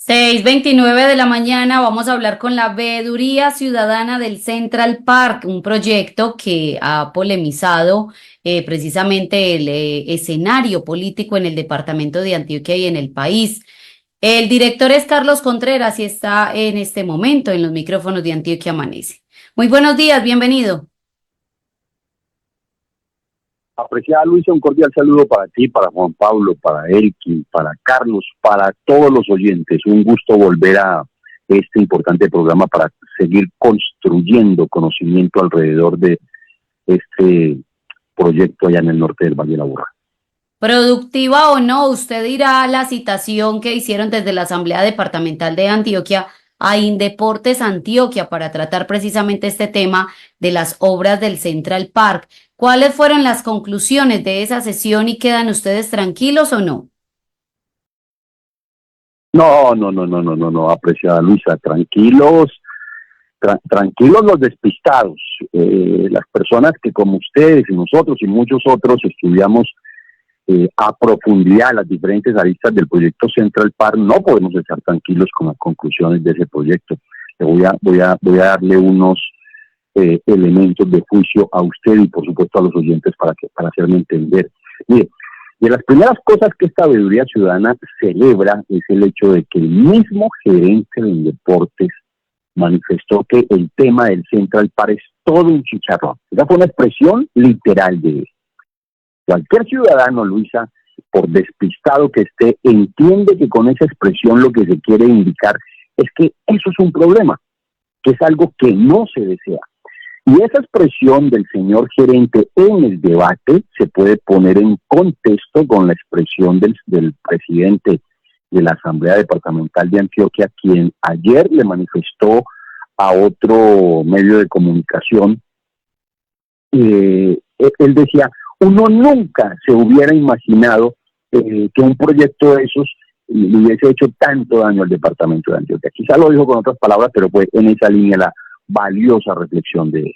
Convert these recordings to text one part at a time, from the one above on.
6:29 de la mañana vamos a hablar con la Veeduría Ciudadana del Central Park, un proyecto que ha polemizado precisamente el escenario político en el departamento de Antioquia y en el país. El director es Carlos Contreras y está en este momento en los micrófonos de Antioquia Amanece. Muy buenos días, bienvenido. Apreciada Luisa, un cordial saludo para ti, para Juan Pablo, para Elkin, para Carlos, para todos los oyentes. Un gusto volver a este importante programa para seguir construyendo conocimiento alrededor de este proyecto allá en el norte del Valle de Aburrá. Productiva o no, usted dirá la citación que hicieron desde la Asamblea Departamental de Antioquia a Indeportes Antioquia para tratar precisamente este tema de las obras del Central Park. ¿Cuáles fueron las conclusiones de esa sesión y quedan ustedes tranquilos o no? No, apreciada Luisa, tranquilos, tranquilos los despistados, las personas que como ustedes y nosotros y muchos otros estudiamos a profundidad las diferentes aristas del proyecto Central Park, no podemos estar tranquilos con las conclusiones de ese proyecto. Le voy a darle unos elementos de juicio a usted y por supuesto a los oyentes para hacerme entender. Mire, de las primeras cosas que esta Veeduría Ciudadana celebra es el hecho de que el mismo gerente de Deportes manifestó que el tema del Central Park es todo un chicharrón. Esa fue una expresión literal de él. Cualquier ciudadano, Luisa, por despistado que esté, entiende que con esa expresión lo que se quiere indicar es que eso es un problema, que es algo que no se desea. Y esa expresión del señor gerente en el debate se puede poner en contexto con la expresión del presidente de la Asamblea Departamental de Antioquia, quien ayer le manifestó a otro medio de comunicación, él decía, uno nunca se hubiera imaginado que un proyecto de esos le hubiese hecho tanto daño al departamento de Antioquia. Quizá lo dijo con otras palabras, pero fue en esa línea la valiosa reflexión de él.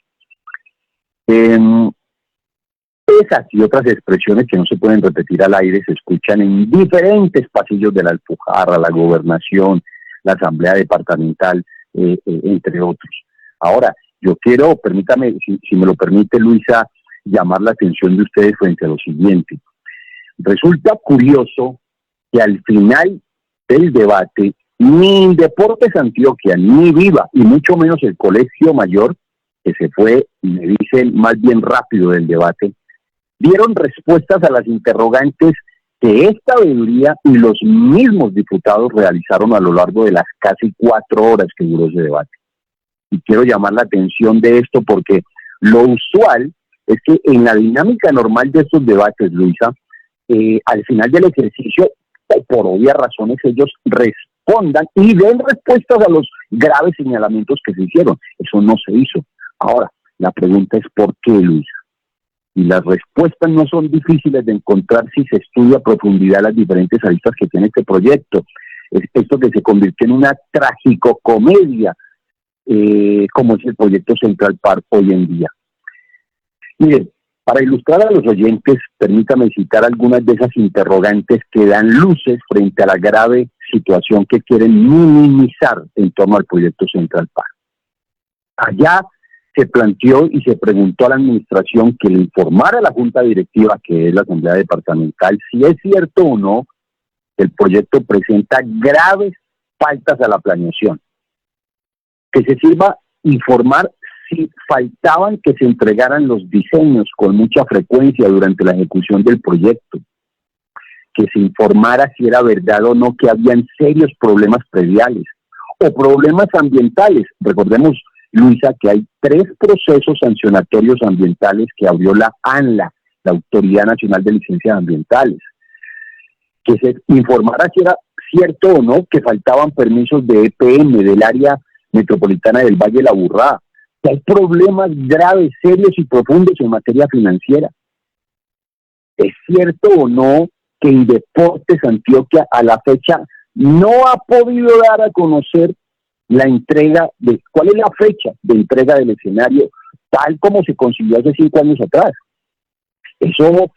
Esas y otras expresiones que no se pueden repetir al aire se escuchan en diferentes pasillos de la Alpujarra, la Gobernación, la Asamblea Departamental, entre otros. Ahora, yo quiero, permítame, si me lo permite Luisa, llamar la atención de ustedes frente a lo siguiente. Resulta curioso que al final del debate, ni Deportes Antioquia, ni Viva, y mucho menos el Colegio Mayor, que se fue, me dicen, más bien rápido del debate, dieron respuestas a las interrogantes que esta veeduría y los mismos diputados realizaron a lo largo de las casi 4 horas que duró ese debate. Y quiero llamar la atención de esto porque lo usual es que en la dinámica normal de estos debates, Luisa, al final del ejercicio, por obvias razones, ellos respondan y den respuestas a los graves señalamientos que se hicieron. Eso no se hizo. Ahora, la pregunta es ¿por qué, Luisa? Y las respuestas no son difíciles de encontrar si se estudia a profundidad las diferentes aristas que tiene este proyecto. Es esto que se convirtió en una tragicocomedia, como es el proyecto Central Park hoy en día. Miren, para ilustrar a los oyentes, permítame citar algunas de esas interrogantes que dan luces frente a la grave situación que quieren minimizar en torno al proyecto Central Park. Allá se planteó y se preguntó a la administración que le informara a la junta directiva, que es la Asamblea Departamental, si es cierto o no que el proyecto presenta graves faltas a la planeación. Que se sirva informar si faltaban que se entregaran los diseños con mucha frecuencia durante la ejecución del proyecto, que se informara si era verdad o no que habían serios problemas prediales o problemas ambientales. Recordemos, Luisa, que hay 3 procesos sancionatorios ambientales que abrió la ANLA, la Autoridad Nacional de Licencias Ambientales. Que se informara si era cierto o no que faltaban permisos de EPM del área metropolitana del Valle de Aburrá, que hay problemas graves, serios y profundos en materia financiera. ¿Es cierto o no que Indeportes Antioquia a la fecha no ha podido dar a conocer la entrega de, cuál es la fecha de entrega del escenario tal como se consiguió hace 5 años atrás? Eso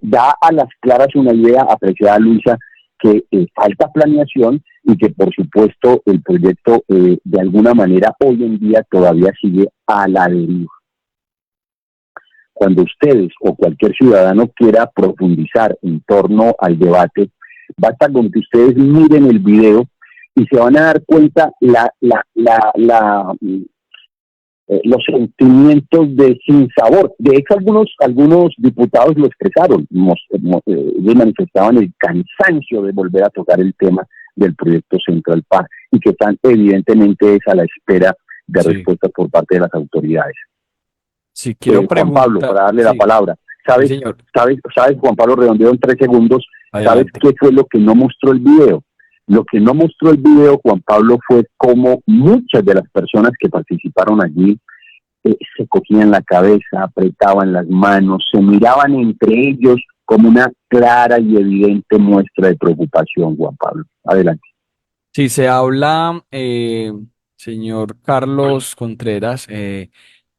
da a las claras una idea, apreciada Luisa, que falta planeación y que por supuesto el proyecto de alguna manera hoy en día todavía sigue a la deriva. Cuando ustedes o cualquier ciudadano quiera profundizar en torno al debate, basta con que ustedes miren el video y se van a dar cuenta los sentimientos de sinsabor. De hecho, algunos diputados lo expresaron, ellos manifestaban el cansancio de volver a tocar el tema del proyecto Central Park y que tan evidentemente es a la espera de respuestas por parte de las autoridades. Si quiero Juan Pablo, para darle la palabra. Sí, ¿Sabes, Juan Pablo, redondeo en 3 segundos? Adelante. ¿Sabes qué fue lo que no mostró el video? Lo que no mostró el video, Juan Pablo, fue cómo muchas de las personas que participaron allí se cogían la cabeza, apretaban las manos, se miraban entre ellos como una clara y evidente muestra de preocupación, Juan Pablo. Adelante. Sí, se habla, señor Carlos Contreras,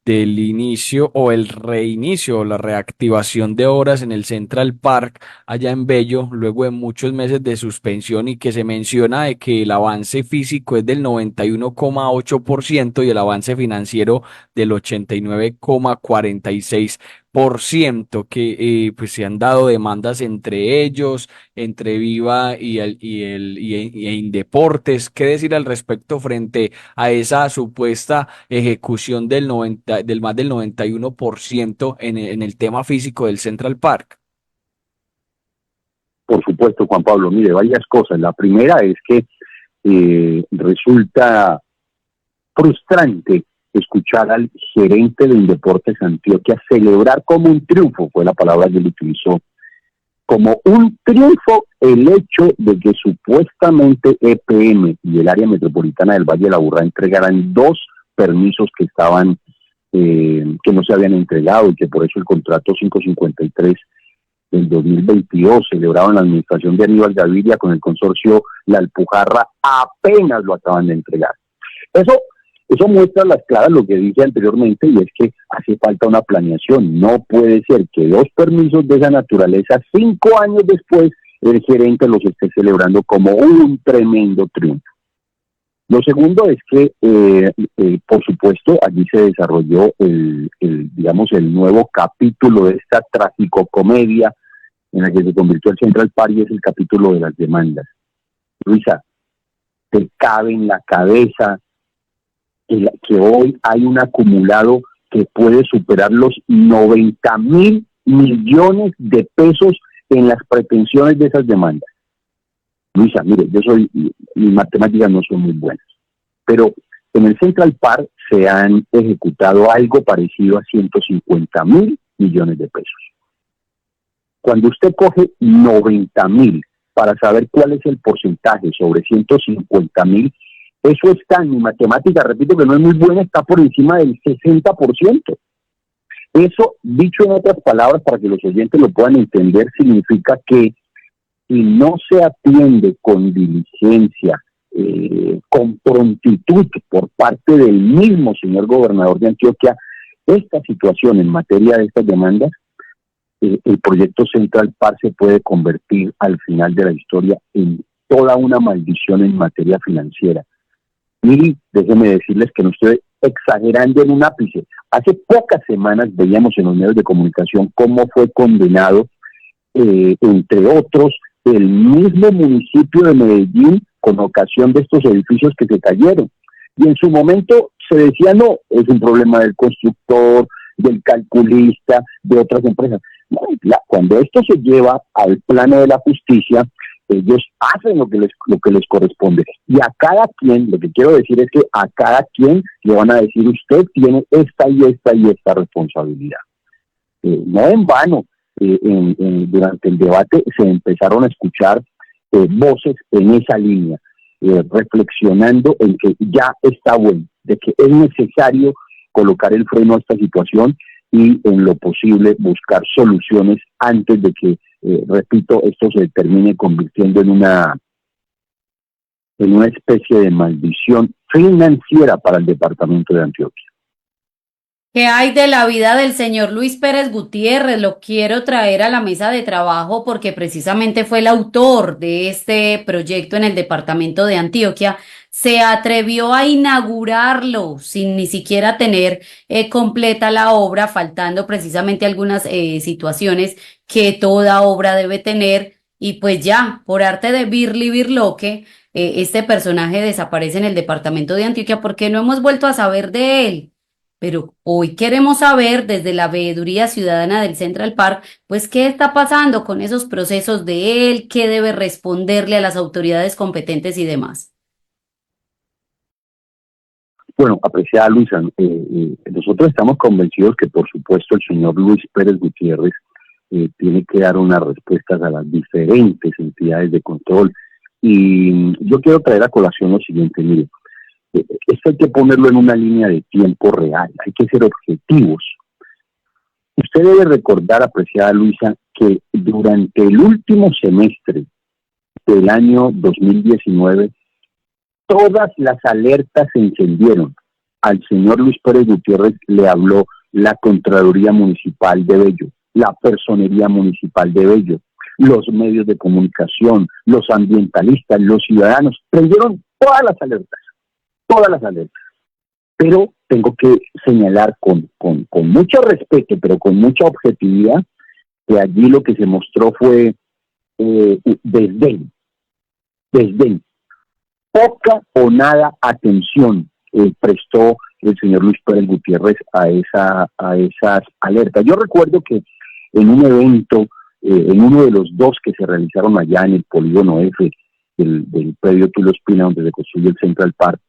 del inicio o el reinicio o la reactivación de obras en el Central Park allá en Bello, luego de muchos meses de suspensión y que se menciona de que el avance físico es del 91,8% y el avance financiero del 89,46%, que pues se han dado demandas entre ellos, entre Viva y Indeportes. ¿Qué decir al respecto frente a esa supuesta ejecución del más del 91% en el tema físico del Central Park? Por supuesto, Juan Pablo, mire, varias cosas. La primera es que resulta frustrante escuchar al gerente de Indeportes Antioquia celebrar como un triunfo, fue la palabra que él utilizó, como un triunfo el hecho de que supuestamente EPM y el área metropolitana del Valle de la Aburrá entregaran 2 permisos que estaban que no se habían entregado y que por eso el contrato 553 del 2022 celebrado en la administración de Aníbal Gaviria con el consorcio La Alpujarra apenas lo acaban de entregar. Eso muestra a las claras lo que dije anteriormente, y es que hace falta una planeación. No puede ser que 2 permisos de esa naturaleza, 5 años después, el gerente los esté celebrando como un tremendo triunfo. Lo segundo es que, por supuesto, allí se desarrolló el nuevo capítulo de esta tragicomedia en la que se convirtió el Central Park, y es el capítulo de las demandas. Luisa, te cabe en la cabeza que hoy hay un acumulado que puede superar los 90.000 millones de pesos en las pretensiones de esas demandas. Luisa, mire, mis matemáticas no son muy buenas, pero en el Central Park se han ejecutado algo parecido a 150.000 millones de pesos. Cuando usted coge 90.000 para saber cuál es el porcentaje sobre 150.000, eso está en mi matemática, repito que no es muy buena, está por encima del 60%. Eso, dicho en otras palabras, para que los oyentes lo puedan entender, significa que si no se atiende con diligencia, con prontitud por parte del mismo señor gobernador de Antioquia, esta situación en materia de estas demandas, el proyecto Central Park se puede convertir al final de la historia en toda una maldición en materia financiera. Y déjenme decirles que no estoy exagerando en un ápice. Hace pocas semanas veíamos en los medios de comunicación cómo fue condenado, entre otros, el mismo municipio de Medellín con ocasión de estos edificios que se cayeron. Y en su momento se decía, no, es un problema del constructor, del calculista, de otras empresas. No, cuando esto se lleva al plano de la justicia, ellos hacen lo que les corresponde. Y a cada quien, lo que quiero decir es que a cada quien le van a decir, usted tiene esta y esta y esta responsabilidad. No en vano, durante el debate se empezaron a escuchar voces en esa línea, reflexionando en que ya está bueno, de que es necesario colocar el freno a esta situación y en lo posible buscar soluciones antes de que, repito, esto se termine convirtiendo en una especie de maldición financiera para el departamento de Antioquia. ¿Qué hay de la vida del señor Luis Pérez Gutiérrez? Lo quiero traer a la mesa de trabajo porque precisamente fue el autor de este proyecto en el departamento de Antioquia. Se atrevió a inaugurarlo sin ni siquiera tener completa la obra, faltando precisamente algunas situaciones que toda obra debe tener. Y pues ya, por arte de Birli Birloque, este personaje desaparece en el departamento de Antioquia porque no hemos vuelto a saber de él. Pero hoy queremos saber desde la Veeduría Ciudadana del Central Park, pues qué está pasando con esos procesos de él, qué debe responderle a las autoridades competentes y demás. Bueno, apreciada Luisa, nosotros estamos convencidos que por supuesto el señor Luis Pérez Gutiérrez tiene que dar unas respuestas a las diferentes entidades de control. Y yo quiero traer a colación lo siguiente, mire, esto hay que ponerlo en una línea de tiempo real, hay que ser objetivos. Usted debe recordar, apreciada Luisa, que durante el último semestre del año 2019, todas las alertas se encendieron. Al señor Luis Pérez Gutiérrez le habló la Contraloría Municipal de Bello, la Personería Municipal de Bello, los medios de comunicación, los ambientalistas, los ciudadanos, prendieron todas las alertas. Pero tengo que señalar con mucho respeto, pero con mucha objetividad, que allí lo que se mostró fue desdén. Poca o nada atención prestó el señor Luis Pérez Gutiérrez a esas alertas. Yo recuerdo que en un evento, en uno de los dos que se realizaron allá en el polígono F del predio Tulio Espina, donde se construye el Central Park,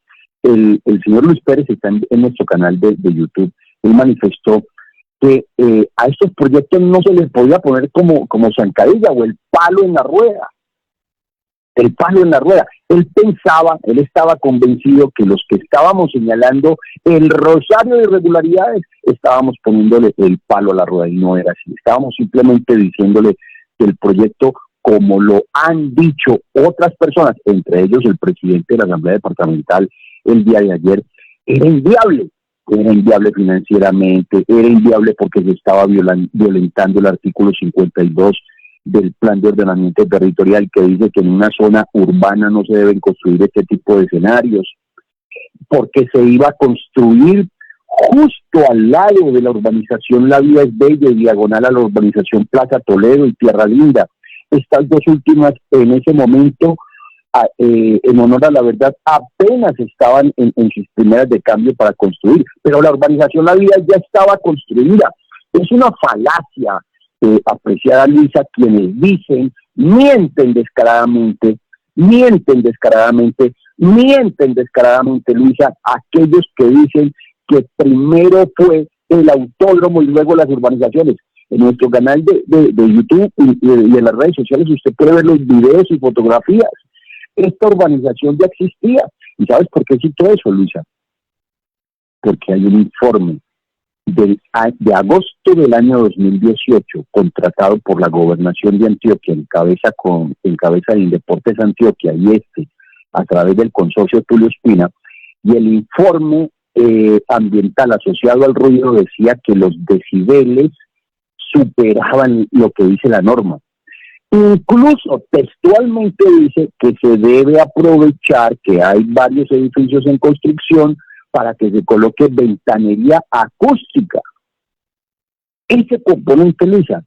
el señor Luis Pérez está en nuestro canal de YouTube. Él manifestó que a estos proyectos no se les podía poner como zancadilla o el palo en la rueda. Él estaba convencido que los que estábamos señalando el rosario de irregularidades estábamos poniéndole el palo a la rueda, y no era así. Estábamos simplemente diciéndole que el proyecto, como lo han dicho otras personas, entre ellos el presidente de la Asamblea Departamental el día de ayer, era inviable financieramente, era inviable porque se estaba violentando el artículo 52 del Plan de Ordenamiento Territorial, que dice que en una zona urbana no se deben construir este tipo de escenarios, porque se iba a construir justo al lado de la urbanización La Vida es Bella y diagonal a la urbanización Plaza Toledo y Tierra Linda. Estas dos últimas en ese momento, en honor a la verdad, apenas estaban en sus primeras de cambio para construir, pero la urbanización La Vida ya estaba construida. Es una falacia, apreciada Luisa, quienes dicen, mienten descaradamente, Luisa, aquellos que dicen que primero fue el autódromo y luego las urbanizaciones. En nuestro canal de YouTube y en las redes sociales usted puede ver los videos y fotografías. Esta urbanización ya existía. ¿Y sabes por qué cito eso, Luisa? Porque hay un informe de agosto del año 2018, contratado por la Gobernación de Antioquia, en cabeza de Indeportes Antioquia, y a través del consorcio Tulio Espina, y el informe ambiental asociado al ruido decía que los decibeles superaban lo que dice la norma. Incluso textualmente dice que se debe aprovechar que hay varios edificios en construcción para que se coloque ventanería acústica. Ese componente, Luisa,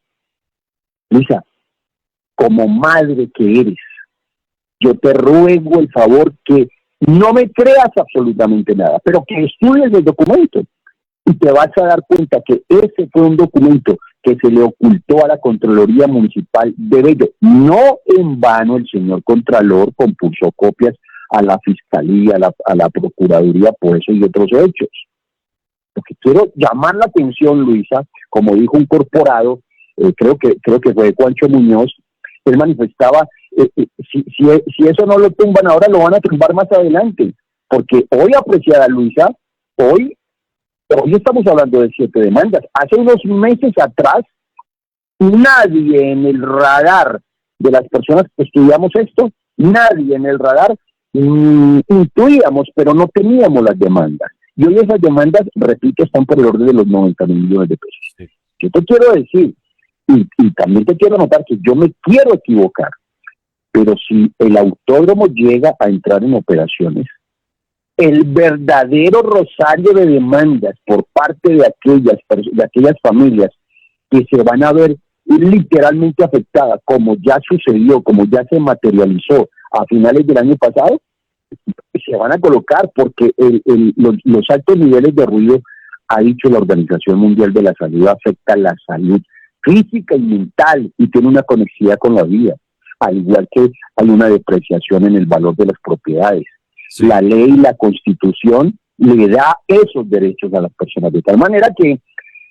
como madre que eres, yo te ruego el favor que no me creas absolutamente nada, pero que estudies el documento y te vas a dar cuenta que ese fue un documento que se le ocultó a la Contraloría Municipal de Bello. No en vano el señor Contralor compuso copias a la Fiscalía, a la Procuraduría por eso y otros hechos. Lo que quiero llamar la atención, Luisa, como dijo un corporado, creo que fue Juancho Muñoz, él manifestaba, si eso no lo tumban ahora, lo van a tumbar más adelante, porque hoy, apreciada Luisa, hoy estamos hablando de 7 demandas. Hace unos meses atrás, nadie en el radar de las personas que estudiamos esto, nadie en el radar intuíamos, pero no teníamos las demandas. Y hoy esas demandas, repito, están por el orden de los 90.000 millones de pesos. Sí. Yo te quiero decir, y también te quiero anotar que yo me quiero equivocar, pero si el autódromo llega a entrar en operaciones, el verdadero rosario de demandas por parte de aquellas familias que se van a ver literalmente afectadas, como ya sucedió, como ya se materializó a finales del año pasado, se van a colocar porque los altos niveles de ruido, ha dicho la Organización Mundial de la Salud, afecta la salud física y mental y tiene una conexidad con la vida, al igual que hay una depreciación en el valor de las propiedades. Sí. La ley y la Constitución le da esos derechos a las personas, de tal manera que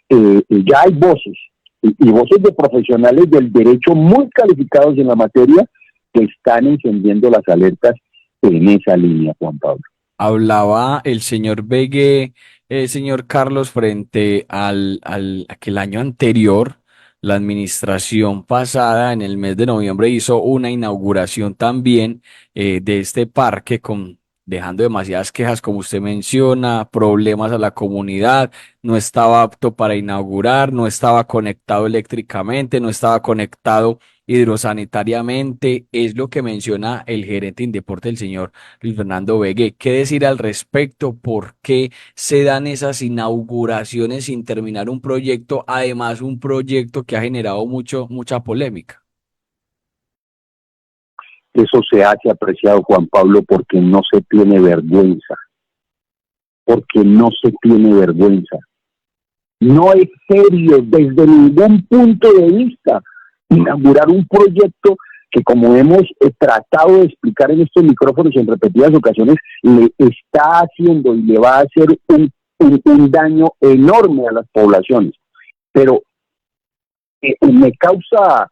ya hay voces, y voces de profesionales del derecho muy calificados en la materia que están encendiendo las alertas en esa línea, Juan Pablo. Hablaba el señor Begue, señor Carlos, frente a que el año anterior, la administración pasada, en el mes de noviembre, hizo una inauguración también de este parque dejando demasiadas quejas, como usted menciona, problemas a la comunidad, no estaba apto para inaugurar, no estaba conectado eléctricamente, no estaba conectado hidrosanitariamente, es lo que menciona el gerente de Indeporte, el señor Luis Fernando Begue. ¿Qué decir al respecto? ¿Por qué se dan esas inauguraciones sin terminar un proyecto? Además, un proyecto que ha generado mucha polémica. Eso se hace, apreciado Juan Pablo, porque no se tiene vergüenza. Porque no se tiene vergüenza. No es serio desde ningún punto de vista inaugurar un proyecto que, como hemos tratado de explicar en estos micrófonos en repetidas ocasiones, le está haciendo y le va a hacer un daño enorme a las poblaciones. Pero me causa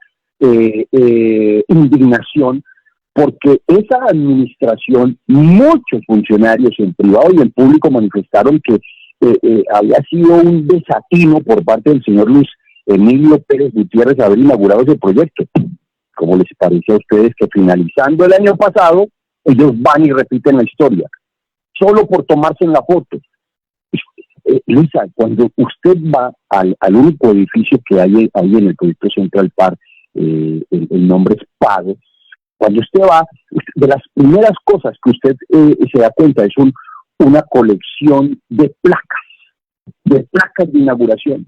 indignación, porque esa administración, muchos funcionarios en privado y en público manifestaron que había sido un desatino por parte del señor Luis Emilio Pérez Gutiérrez haber inaugurado ese proyecto. ¿Cómo les parece a ustedes que finalizando el año pasado, ellos van y repiten la historia, solo por tomarse en la foto? Luisa, cuando usted va al único edificio que hay en el proyecto Central Park, el nombre es Pago. Cuando usted va, de las primeras cosas que usted se da cuenta es una colección de placas de inauguración,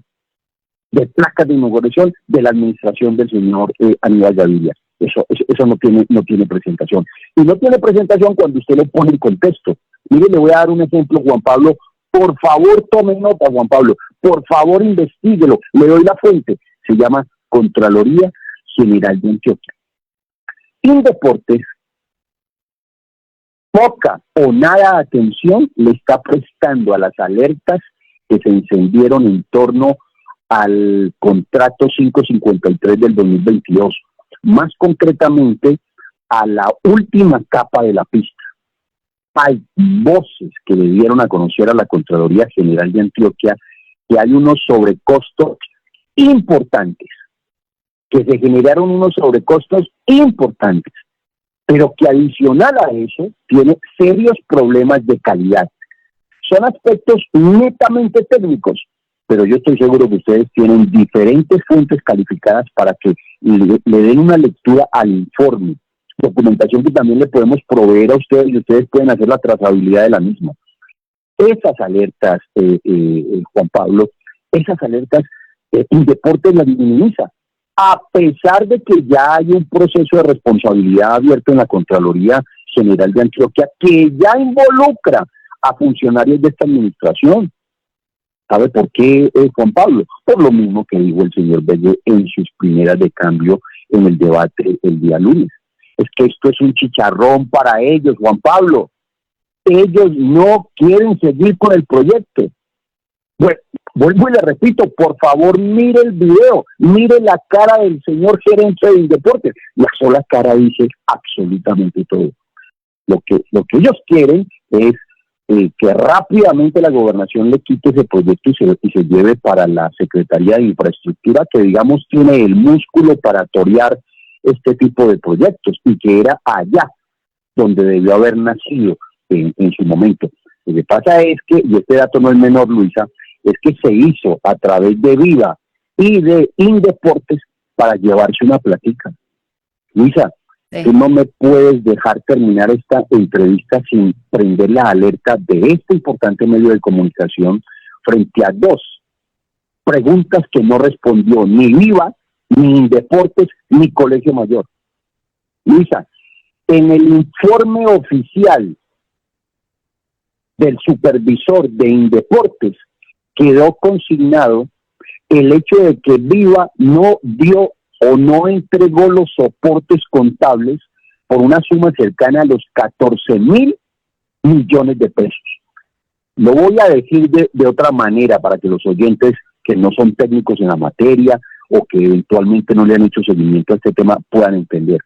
de la administración del señor Aníbal Gaviria. Eso no tiene presentación. Y no tiene presentación cuando usted lo pone en contexto. Mire, le voy a dar un ejemplo, Juan Pablo. Por favor, tome nota, Juan Pablo. Por favor, investíguelo. Le doy la fuente. Se llama Contraloría General de Antioquia. Indeportes, poca o nada atención le está prestando a las alertas que se encendieron en torno al contrato 553 del 2022, más concretamente a la última capa de la pista. Hay voces que le dieron a conocer a la Contraloría General de Antioquia que hay unos sobrecostos importantes, que se generaron unos sobrecostos importantes, pero que adicional a eso tiene serios problemas de calidad. Son aspectos netamente técnicos, pero yo estoy seguro que ustedes tienen diferentes fuentes calificadas para que le den una lectura al informe, documentación que también le podemos proveer a ustedes y ustedes pueden hacer la trazabilidad de la misma. Esas alertas, Juan Pablo, esas alertas, Indeportes las minimiza, a pesar de que ya hay un proceso de responsabilidad abierto en la Contraloría General de Antioquia que ya involucra a funcionarios de esta administración. ¿Sabe por qué, Juan Pablo? Por lo mismo que dijo el señor Begue en sus primeras de cambio en el debate el día lunes. Es que esto es un chicharrón para ellos, Juan Pablo. Ellos no quieren seguir con el proyecto. Bueno, vuelvo y le repito, por favor, mire el video, mire la cara del señor gerente de Indeportes. La sola cara dice absolutamente todo. Lo que ellos quieren es que rápidamente la gobernación le quite ese proyecto y se lleve para la Secretaría de Infraestructura, que digamos tiene el músculo para torear este tipo de proyectos y que era allá donde debió haber nacido en su momento. Lo que pasa es que, y este dato no es menor, Luisa, es que se hizo a través de Viva y de Indeportes para llevarse una platica. Luisa, Sí. tú no me puedes dejar terminar esta entrevista sin prender la alerta de este importante medio de comunicación frente a dos preguntas que no respondió ni Viva, ni Indeportes, ni Colegio Mayor. Luisa, en el informe oficial del supervisor de Indeportes quedó consignado el hecho de que Viva no dio o no entregó los soportes contables por una suma cercana a los 14.000 millones de pesos. Lo voy a decir de otra manera para que los oyentes que no son técnicos en la materia o que eventualmente no le han hecho seguimiento a este tema puedan entender.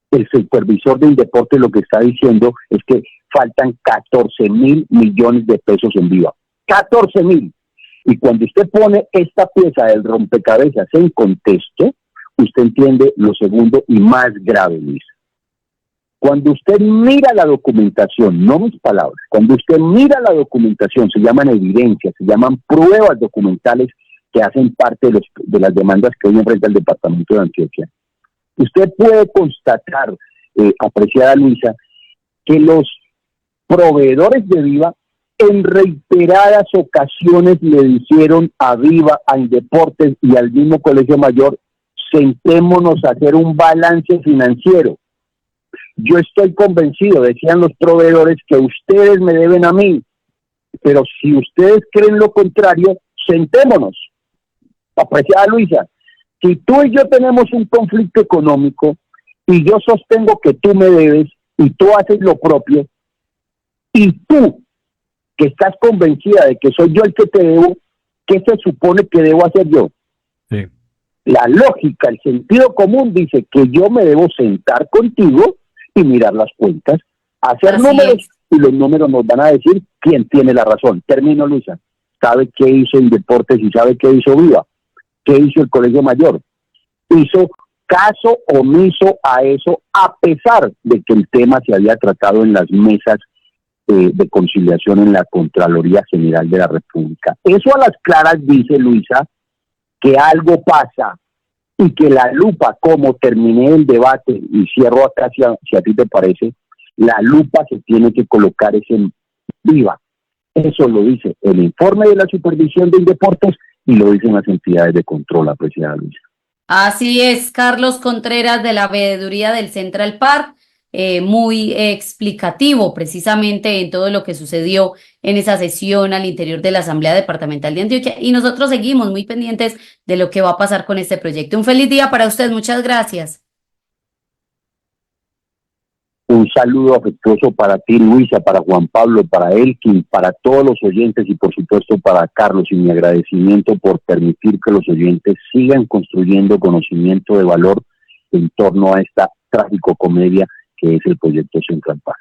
El supervisor de Indeportes lo que está diciendo es que faltan 14.000 millones de pesos en Viva. 14.000. Y cuando usted pone esta pieza del rompecabezas en contexto, usted entiende lo segundo y más grave, Luis. Cuando usted mira la documentación, no mis palabras, cuando usted mira la documentación, se llaman evidencias, se llaman pruebas documentales que hacen parte de las demandas que hoy enfrenta el departamento de Antioquia. Usted puede constatar, apreciada Luisa, que los proveedores de Viva en reiteradas ocasiones le dijeron a Viva, a Indeportes y al mismo Colegio Mayor, sentémonos a hacer un balance financiero. Yo estoy convencido, decían los proveedores, que ustedes me deben a mí, pero si ustedes creen lo contrario, sentémonos. Apreciada Luisa, si tú y yo tenemos un conflicto económico y yo sostengo que tú me debes y tú haces lo propio, y tú, que estás convencida de que soy yo el que te debo, ¿qué se supone que debo hacer yo? Sí. La lógica, el sentido común dice que yo me debo sentar contigo y mirar las cuentas, hacer Así números, es. y los números nos van a decir quién tiene la razón. Termino, Luisa. ¿Sabe qué hizo Indeportes y sabe qué hizo Viva? ¿Qué hizo el Colegio Mayor? Hizo caso omiso a eso, a pesar de que el tema se había tratado en las mesas de conciliación en la Contraloría General de la República. Eso a las claras dice, Luisa, que algo pasa y que la lupa, como terminé el debate y cierro acá si a ti te parece, la lupa se tiene que colocar en Viva. Eso lo dice el informe de la supervisión de Indeportes y lo dicen las entidades de control, apreciada Luisa. Así es, Carlos Contreras de la Veeduría del Central Park, muy explicativo precisamente en todo lo que sucedió en esa sesión al interior de la Asamblea Departamental de Antioquia y nosotros seguimos muy pendientes de lo que va a pasar con este proyecto. Un feliz día para usted, muchas gracias. Un saludo afectuoso para ti, Luisa, para Juan Pablo, para Elkin, para todos los oyentes y por supuesto para Carlos, y mi agradecimiento por permitir que los oyentes sigan construyendo conocimiento de valor en torno a esta trágico comedia que es el proyecto Central Park.